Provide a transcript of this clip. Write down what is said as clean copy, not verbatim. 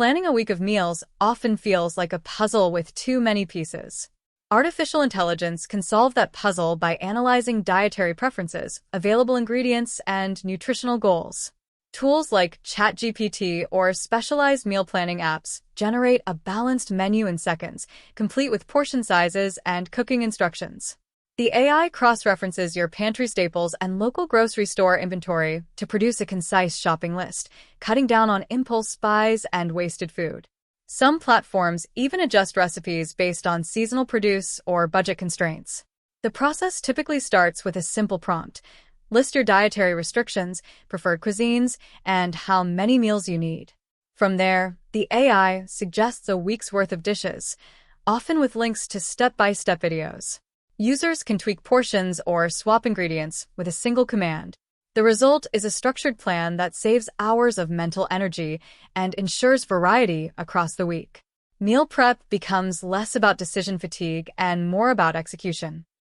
Planning a week of meals often feels like a puzzle with too many pieces. Artificial intelligence can solve that puzzle by analyzing dietary preferences, available ingredients, and nutritional goals. Tools like ChatGPT or specialized meal planning apps generate a balanced menu in seconds, complete with portion sizes and cooking instructions. The AI cross-references your pantry staples and local grocery store inventory to produce a concise shopping list, cutting down on impulse buys and wasted food. Some platforms even adjust recipes based on seasonal produce or budget constraints. The process typically starts with a simple prompt. List your dietary restrictions, preferred cuisines, and how many meals you need. From there, the AI suggests a week's worth of dishes, often with links to step-by-step videos. Users can tweak portions or swap ingredients with a single command. The result is a structured plan that saves hours of mental energy and ensures variety across the week. Meal prep becomes less about decision fatigue and more about execution.